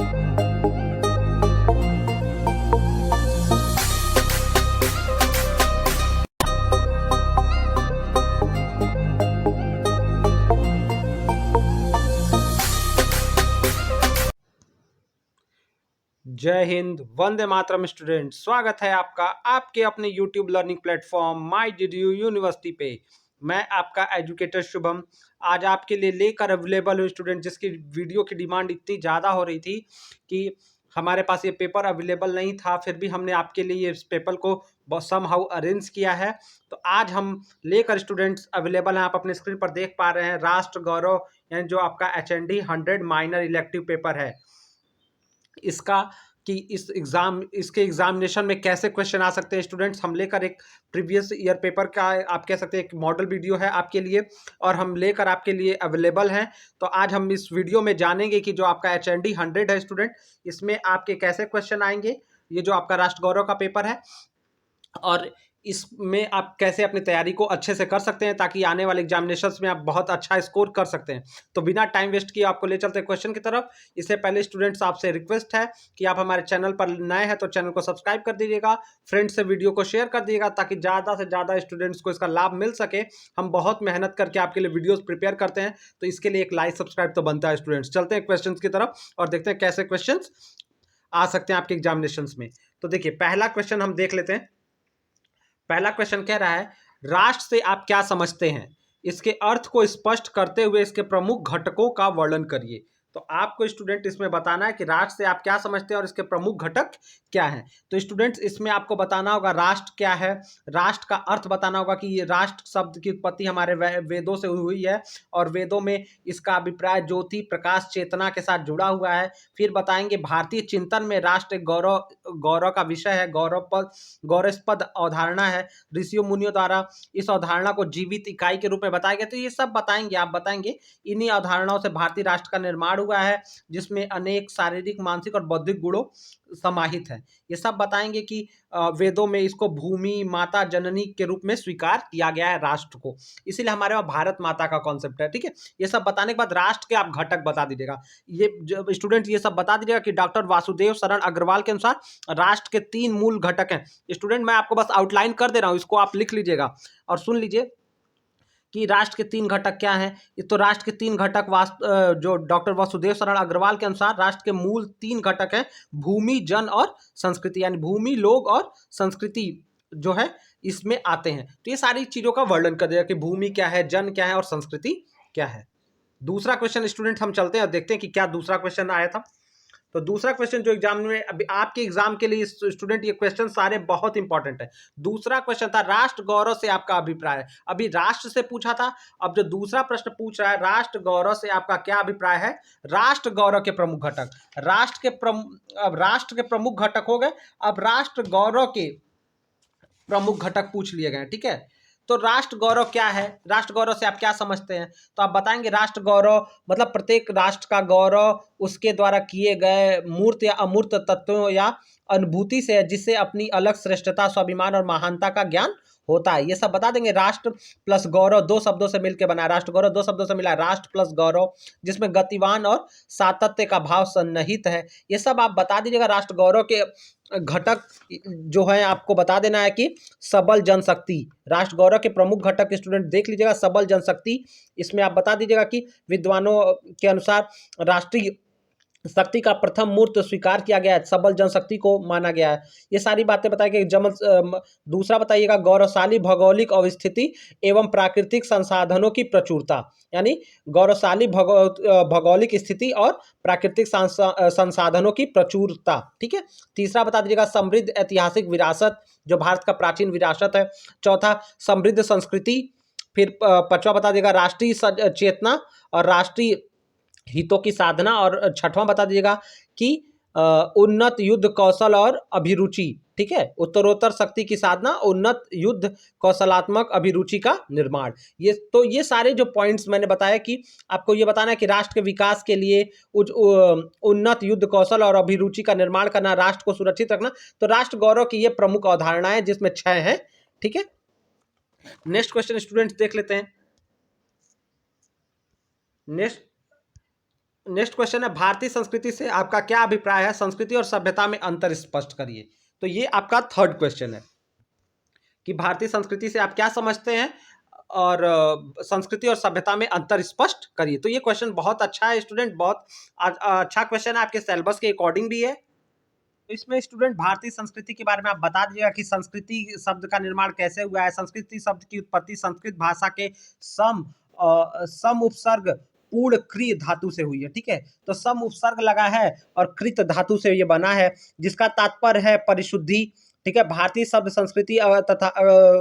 जय हिंद, वंदे मातरम स्टूडेंट। स्वागत है आपका आपके अपने यूट्यूब लर्निंग प्लेटफॉर्म माई डीडीयू यूनिवर्सिटी पे। मैं आपका एजुकेटर शुभम आज आपके लिए लेकर अवेलेबल हूँ स्टूडेंट, जिसकी वीडियो की डिमांड इतनी ज़्यादा हो रही थी कि हमारे पास ये पेपर अवेलेबल नहीं था, फिर भी हमने आपके लिए इस पेपर को सम हाउ अरेंज किया है। तो आज हम लेकर स्टूडेंट्स अवेलेबल हैं, आप अपने स्क्रीन पर देख पा रहे हैं। राष्ट्र गौरव यानी जो आपका HND 100 माइनर इलेक्टिव पेपर है, इसका कि इसके एग्जामिनेशन में कैसे क्वेश्चन आ सकते हैं स्टूडेंट्स, हम लेकर एक प्रीवियस ईयर पेपर का आप कह सकते हैं एक मॉडल वीडियो है आपके लिए, और हम लेकर आपके लिए अवेलेबल हैं। तो आज हम इस वीडियो में जानेंगे कि जो आपका HND 100 है स्टूडेंट, इसमें आपके कैसे क्वेश्चन आएंगे। ये जो आपका राष्ट्र गौरव का पेपर है, और इसमें आप कैसे अपनी तैयारी को अच्छे से कर सकते हैं ताकि आने वाले एग्जामिनेशंस में आप बहुत अच्छा स्कोर कर सकते हैं। तो बिना टाइम वेस्ट किए आपको ले चलते हैं क्वेश्चन की तरफ। इससे पहले स्टूडेंट्स आपसे रिक्वेस्ट है कि आप हमारे चैनल पर नए हैं तो चैनल को सब्सक्राइब कर दीजिएगा, फ्रेंड्स से वीडियो को शेयर कर दीजिएगा ताकि ज़्यादा से ज़्यादा स्टूडेंट्स को इसका लाभ मिल सके। हम बहुत मेहनत करके आपके लिए वीडियोज़ प्रिपेयर करते हैं, तो इसके लिए एक लाइक सब्सक्राइब तो बनता है स्टूडेंट्स। चलते हैं क्वेश्चन की तरफ और देखते हैं कैसे क्वेश्चन आ सकते हैं आपके एग्जामिनेशंस में। तो देखिए, पहला क्वेश्चन हम देख लेते हैं। पहला क्वेश्चन कह रहा है, राष्ट्र से आप क्या समझते हैं, इसके अर्थ को स्पष्ट करते हुए इसके प्रमुख घटकों का वर्णन करिए। तो आपको स्टूडेंट इसमें बताना है कि राष्ट्र से आप क्या समझते हैं और इसके प्रमुख घटक क्या हैं। तो स्टूडेंट्स इसमें आपको बताना होगा राष्ट्र क्या है, राष्ट्र का अर्थ बताना होगा कि ये राष्ट्र शब्द की उत्पत्ति हमारे वेदों से हुई है, और वेदों में इसका अभिप्राय ज्योति प्रकाश चेतना के साथ जुड़ा हुआ है। फिर बताएंगे भारतीय चिंतन में राष्ट्र एक गौरव का विषय है, गौरवस्पद अवधारणा है। ऋषियों मुनियों द्वारा इस अवधारणा को जीवित इकाई के रूप में बताया गया। तो ये सब बताएंगे, आप बताएंगे इन्हीं अवधारणाओं से भारतीय राष्ट्र का निर्माण हुआ है, जिसमें अनेक शारीरिक मानसिक और बौद्धिक गुणों समाहित है। ये सब बताएंगे कि वेदों में इसको भूमि माता जननी के रूप में स्वीकार किया गया है राष्ट्र को, इसीलिए हमारे वहाँ भारत माता का कॉन्सेप्ट है। ठीक है, ये सब बताने के बाद राष्ट्र के आप घटक बता दीजिएगा। ये स्टूडेंट ये सब बता दीजिएगा कि डॉक्टर वासुदेव शरण अग्रवाल के अनुसार राष्ट्र के 3 मूल घटक हैं। स्टूडेंट मैं आपको बस आउटलाइन कर दे रहा हूँ, इसको आप लिख लीजिएगा और सुन लीजिए कि राष्ट्र के 3 घटक क्या हैं। तो राष्ट्र के 3 घटक जो डॉक्टर वासुदेव शरण अग्रवाल के अनुसार राष्ट्र के मूल 3 घटक हैं, भूमि जन और संस्कृति, यानी भूमि लोग और संस्कृति जो है इसमें आते हैं। तो ये सारी चीज़ों का वर्णन कर देगा कि भूमि क्या है, जन क्या है और संस्कृति क्या है। दूसरा क्वेश्चन स्टूडेंट हम चलते हैं और देखते हैं कि क्या दूसरा क्वेश्चन आया था। तो दूसरा क्वेश्चन जो एग्जाम में अभी आपके एग्जाम के लिए स्टूडेंट, ये क्वेश्चन सारे बहुत इंपॉर्टेंट है। दूसरा क्वेश्चन था राष्ट्र गौरव से आपका अभिप्राय है। अभी राष्ट्र से पूछा था, अब जो दूसरा प्रश्न पूछ रहा है राष्ट्र गौरव से आपका क्या अभिप्राय है। राष्ट्र गौरव के प्रमुख घटक, अब राष्ट्र के प्रमुख घटक हो गए, अब राष्ट्र गौरव के प्रमुख घटक पूछ लिए गए। ठीक है, तो राष्ट्र गौरव क्या है, राष्ट्र गौरव से आप क्या समझते हैं। तो आप बताएंगे राष्ट्र गौरव मतलब प्रत्येक राष्ट्र का गौरव उसके द्वारा किए गए मूर्त या अमूर्त तत्वों या अनुभूति से है, जिससे अपनी अलग श्रेष्ठता स्वाभिमान और महानता का ज्ञान होता है। ये सब बता देंगे। राष्ट्र प्लस गौरव 2 शब्दों से मिलकर बना है, राष्ट्र गौरव 2 शब्दों से मिला है, राष्ट्र प्लस गौरव, जिसमें गतिवान और सातत्य का भाव सन्निहित है। ये सब आप बता दीजिएगा। राष्ट्र गौरव के घटक जो है आपको बता देना है कि सबल जनशक्ति, राष्ट्र गौरव के प्रमुख घटक स्टूडेंट देख लीजिएगा। सबल जनशक्ति, इसमें आप बता दीजिएगा कि विद्वानों के अनुसार राष्ट्रीय शक्ति का प्रथम मूर्त स्वीकार किया गया है, सबल जनशक्ति को माना गया है। ये सारी बातें बताइए। दूसरा बताइएगा गौरवशाली भौगोलिक अवस्थिति एवं प्राकृतिक संसाधनों की प्रचुरता, यानी गौरवशाली भौगोलिक स्थिति और प्राकृतिक संसाधनों की प्रचुरता। ठीक है, तीसरा बता दीजिएगा समृद्ध ऐतिहासिक विरासत, जो भारत का प्राचीन विरासत है। चौथा समृद्ध संस्कृति। फिर पांचवा बता दीजिएगा राष्ट्रीय चेतना और राष्ट्रीय हितों की साधना। और छठवां बता दीजिएगा कि उन्नत युद्ध कौशल और अभिरुचि। ठीक है, उत्तरोत्तर शक्ति की साधना, उन्नत युद्ध कौशलात्मक अभिरुचि का निर्माण। ये सारे जो पॉइंट्स मैंने बताया कि आपको ये बताना है कि राष्ट्र के विकास के लिए उन्नत युद्ध कौशल और अभिरुचि का निर्माण करना, राष्ट्र को सुरक्षित रखना। तो राष्ट्र गौरव की ये प्रमुख अवधारणाएं जिसमें 6 हैं। ठीक है, नेक्स्ट क्वेश्चन स्टूडेंट्स देख लेते हैं। नेक्स्ट क्वेश्चन है, भारतीय संस्कृति से आपका क्या अभिप्राय है, संस्कृति और सभ्यता में अंतर स्पष्ट करिए। तो ये आपका थर्ड क्वेश्चन है कि भारतीय संस्कृति से आप क्या समझते हैं और संस्कृति और सभ्यता में अंतर स्पष्ट करिए। तो ये क्वेश्चन बहुत अच्छा है स्टूडेंट, बहुत अच्छा क्वेश्चन है, आपके सिलेबस के अकॉर्डिंग भी है। तो इसमें स्टूडेंट भारतीय संस्कृति के बारे में आप बता दीजिएगा कि संस्कृति शब्द का निर्माण कैसे हुआ है। संस्कृति शब्द की उत्पत्ति संस्कृत भाषा के सम उपसर्ग पूर्ण क्रिय धातु से हुई है। ठीक है, तो सम उपसर्ग लगा है और कृत धातु से ये बना है, जिसका तात्पर्य है परिशुद्धि। ठीक है, भारतीय शब्द संस्कृति तथा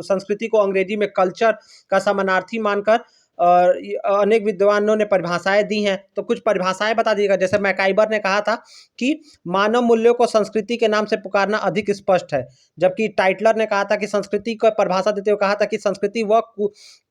संस्कृति को अंग्रेजी में कल्चर का समानार्थी मानकर और अनेक विद्वानों ने परिभाषाएं दी हैं। तो कुछ परिभाषाएं बता दीजिएगा। जैसे मैकाइबर ने कहा था कि मानव मूल्यों को संस्कृति के नाम से पुकारना अधिक स्पष्ट है, जबकि टाइटलर ने कहा था कि संस्कृति को परिभाषा देते हुए कहा था कि संस्कृति वह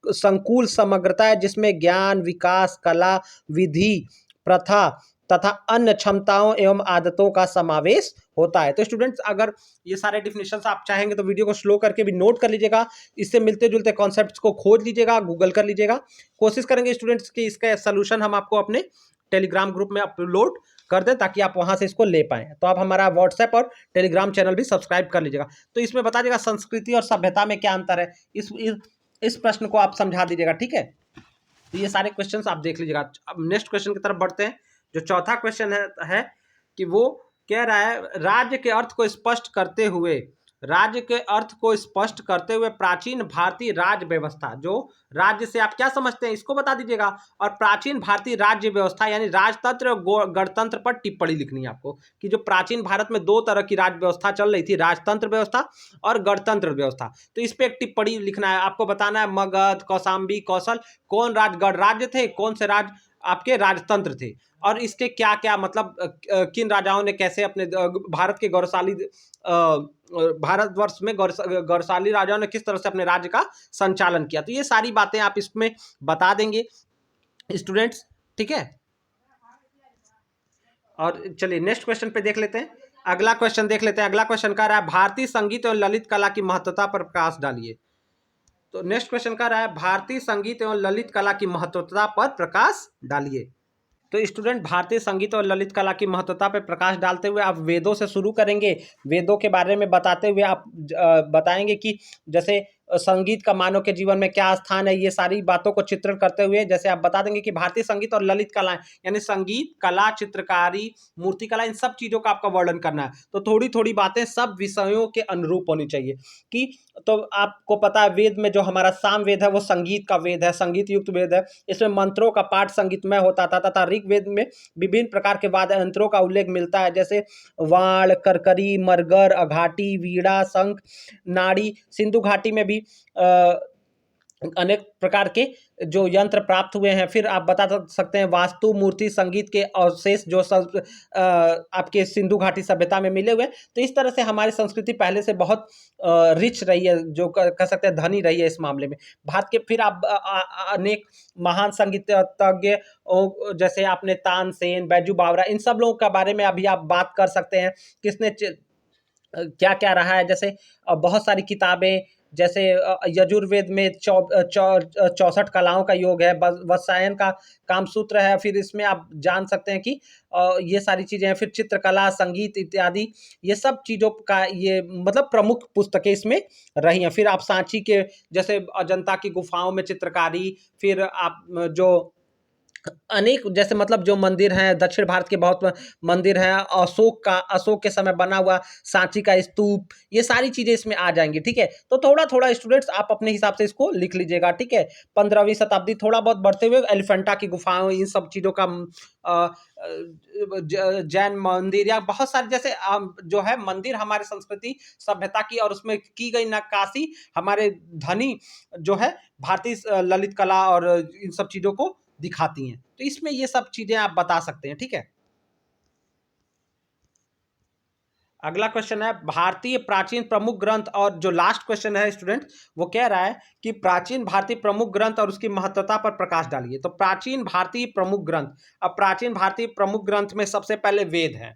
संकुल समग्रता है जिसमें ज्ञान, विकास, कला, विधि, प्रथा तथा अन्य क्षमताओं एवं आदतों का समावेश होता है। तो स्टूडेंट्स, अगर ये सारे डिफिनेशंस आप चाहेंगे तो वीडियो को स्लो करके भी नोट कर लीजिएगा, इससे मिलते जुलते कॉन्सेप्ट्स को खोज लीजिएगा, गूगल कर लीजिएगा। कोशिश करेंगे स्टूडेंट्स कि इसका सोल्यूशन हम आपको अपने टेलीग्राम ग्रुप में अपलोड कर दें ताकि आप वहां से इसको ले पाएं। तो आप हमारा व्हाट्सएप और टेलीग्राम चैनल भी सब्सक्राइब कर लीजिएगा। तो इसमें बता दीजिएगा संस्कृति और सभ्यता में क्या अंतर है, इस प्रश्न को आप समझा दीजिएगा। ठीक है, तो ये सारे क्वेश्चंस आप देख लीजिएगा। अब नेक्स्ट क्वेश्चन की तरफ बढ़ते हैं। जो चौथा क्वेश्चन है कि वो कह रहा है, राज्य के अर्थ को स्पष्ट करते हुए प्राचीन भारतीय राज्य व्यवस्था, जो राज्य से आप क्या समझते हैं इसको बता दीजिएगा, और प्राचीन भारतीय राज्य व्यवस्था यानी राजतंत्र और गणतंत्र पर टिप्पणी लिखनी है आपको कि जो प्राचीन भारत में दो तरह की राज्य व्यवस्था चल रही थी, राजतंत्र व्यवस्था और गणतंत्र व्यवस्था। तो इस पे एक टिप्पणी लिखना है आपको, बताना है मगध, कौशाम्बी, कौशल कौन गढ़ राज्य थे, कौन से राज्य आपके राजतंत्र थे, और इसके क्या क्या मतलब किन राजाओं ने कैसे अपने भारत के गौरवशाली भारतवर्ष में गौरवशाली राजाओं ने किस तरह से अपने राज्य का संचालन किया। तो ये सारी बातें आप इसमें बता देंगे स्टूडेंट्स। ठीक है, और चलिए नेक्स्ट क्वेश्चन पे देख लेते हैं। अगला क्वेश्चन देख लेते हैं। अगला क्वेश्चन कह रहा है, भारतीय संगीत एवं ललित कला की महत्वता पर प्रकाश डालिए। तो नेक्स्ट क्वेश्चन कह रहा है, भारतीय संगीत एवं ललित कला की महत्वता पर प्रकाश डालिए। तो स्टूडेंट, भारतीय संगीत और ललित कला की महत्वता पर प्रकाश डालते हुए आप वेदों से शुरू करेंगे। वेदों के बारे में बताते हुए आप बताएंगे कि जैसे संगीत का मानव के जीवन में क्या स्थान है, ये सारी बातों को चित्रण करते हुए जैसे आप बता देंगे कि भारतीय संगीत और ललित कलाएं यानी संगीत कला, चित्रकारी, मूर्ति कला, इन सब चीज़ों का आपका वर्णन करना है। तो थोड़ी थोड़ी बातें सब विषयों के अनुरूप होनी चाहिए कि, तो आपको पता है वेद में जो हमारा साम वेद है वो संगीत का वेद है, संगीत युक्त वेद है। इसमें मंत्रों का पाठ संगीतमय होता था तथा ऋग्वेद में विभिन्न प्रकार के वाद्य यंत्रों का उल्लेख मिलता है, जैसे वाण, करकरी, मरगर, अघाटी, वीणा, शंख, नाड़ी। सिंधु घाटी में भी अनेक प्रकार के जो यंत्र प्राप्त हुए हैं। फिर आप बता सकते हैं वास्तु, मूर्ति, संगीत के अवशेष जो आपके सिंधु घाटी सभ्यता में मिले हुए। तो इस तरह से हमारी संस्कृति पहले से बहुत रिच रही है, जो कह सकते हैं धनी रही है इस मामले में भारत के। फिर आप अनेक महान संगीतज्ञ जैसे आपने तानसेन, बैजू बावरा, इन सब लोगों के बारे में अभी आप बात कर सकते हैं, किसने क्या क्या रहा है। जैसे बहुत सारी किताबें, जैसे यजुर्वेद में 64 कलाओं का योग है, वत्सायन का कामसूत्र है। फिर इसमें आप जान सकते हैं कि ये सारी चीज़ें हैं। फिर चित्रकला, संगीत इत्यादि, ये सब चीज़ों का ये मतलब प्रमुख पुस्तकें इसमें रही हैं। फिर आप सांची के जैसे अजंता की गुफाओं में चित्रकारी, फिर आप जो अनेक जैसे मतलब जो मंदिर हैं, दक्षिण भारत के बहुत मंदिर हैं, अशोक के समय बना हुआ सांची का स्तूप, ये सारी चीज़ें इसमें आ जाएंगी। ठीक है, तो थोड़ा थोड़ा स्टूडेंट्स आप अपने हिसाब से इसको लिख लीजिएगा। ठीक है, 15वीं शताब्दी थोड़ा बहुत बढ़ते हुए एलिफेंटा की गुफाओं, इन सब चीज़ों का जैन मंदिर या बहुत सारे जैसे जो है मंदिर हमारे संस्कृति सभ्यता की, और उसमें की गई नक्काशी हमारे धनी जो है भारतीय ललित कला और इन सब चीज़ों को दिखाती हैं। तो इसमें ये सब चीजें आप बता सकते हैं। ठीक है, अगला क्वेश्चन है, भारतीय प्राचीन प्रमुख ग्रंथ, और जो लास्ट क्वेश्चन है स्टूडेंट वो कह रहा है कि प्राचीन भारतीय प्रमुख ग्रंथ और उसकी महत्वता पर प्रकाश डालिए। तो प्राचीन भारतीय प्रमुख ग्रंथ, अब प्राचीन भारतीय प्रमुख ग्रंथ में सबसे पहले वेद है।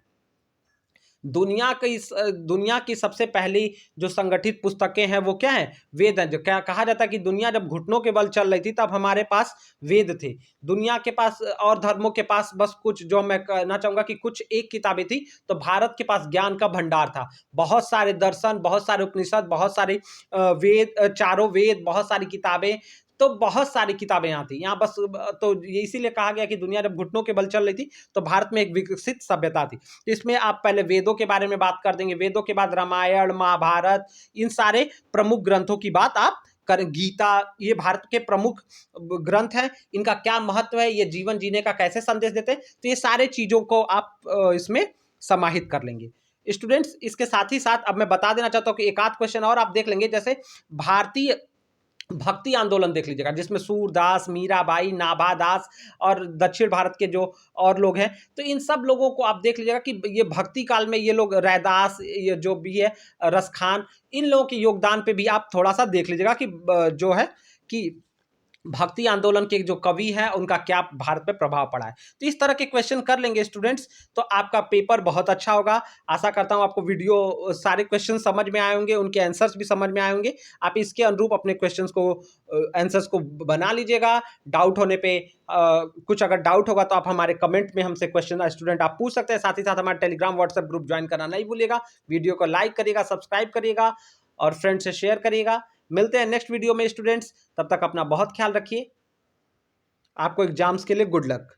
दुनिया की सबसे पहली जो संगठित पुस्तकें हैं वो क्या है? वेद हैं। जो क्या कहा जाता है कि दुनिया जब घुटनों के बल चल रही थी तब हमारे पास वेद थे। दुनिया के पास और धर्मों के पास बस कुछ, जो मैं कहना चाहूंगा कि कुछ एक किताबें थी, तो भारत के पास ज्ञान का भंडार था। बहुत सारे दर्शन, बहुत सारे उपनिषद, बहुत सारे वेद, चारों वेद, बहुत सारी किताबें, तो बहुत सारी किताबें यहाँ थी। यहाँ बस तो ये इसीलिए कहा गया कि दुनिया जब घुटनों के बल चल रही थी तो भारत में एक विकसित सभ्यता थी। तो इसमें आप पहले वेदों के बारे में बात कर देंगे, वेदों के बाद रामायण, महाभारत, इन सारे प्रमुख ग्रंथों की बात आप करें। गीता, ये भारत के प्रमुख ग्रंथ हैं, इनका क्या महत्व है, ये जीवन जीने का कैसे संदेश देते हैं, तो ये सारे चीजों को आप इसमें समाहित कर लेंगे। स्टूडेंट्स, इसके साथ ही साथ अब मैं बता देना चाहता हूं कि एक आध क्वेश्चन और आप देख लेंगे, जैसे भारतीय भक्ति आंदोलन देख लीजिएगा, जिसमें सूरदास, मीराबाई, नाभादास और दक्षिण भारत के जो और लोग हैं, तो इन सब लोगों को आप देख लीजिएगा कि ये भक्ति काल में ये लोग, रैदास, ये जो भी है, रसखान, इन लोगों के योगदान पे भी आप थोड़ा सा देख लीजिएगा कि जो है कि भक्ति आंदोलन के जो कवि हैं उनका क्या भारत पे प्रभाव पड़ा है। तो इस तरह के क्वेश्चन कर लेंगे स्टूडेंट्स, तो आपका पेपर बहुत अच्छा होगा। आशा करता हूं आपको वीडियो सारे क्वेश्चन समझ में आए होंगे, उनके आंसर्स भी समझ में आए होंगे। आप इसके अनुरूप अपने क्वेश्चंस को, आंसर्स को बना लीजिएगा। डाउट होने पे कुछ अगर डाउट होगा तो आप हमारे कमेंट में हमसे क्वेश्चन स्टूडेंट आप पूछ सकते हैं। साथ ही साथ हमारे टेलीग्राम व्हाट्सएप ग्रुप ज्वाइन करना नहीं भूलिएगा। वीडियो को लाइक करिएगा, सब्सक्राइब करिएगा और फ्रेंड से शेयर करिएगा। मिलते हैं नेक्स्ट वीडियो में स्टूडेंट्स, तब तक अपना बहुत ख्याल रखिए। आपको एग्जाम्स के लिए गुड लक।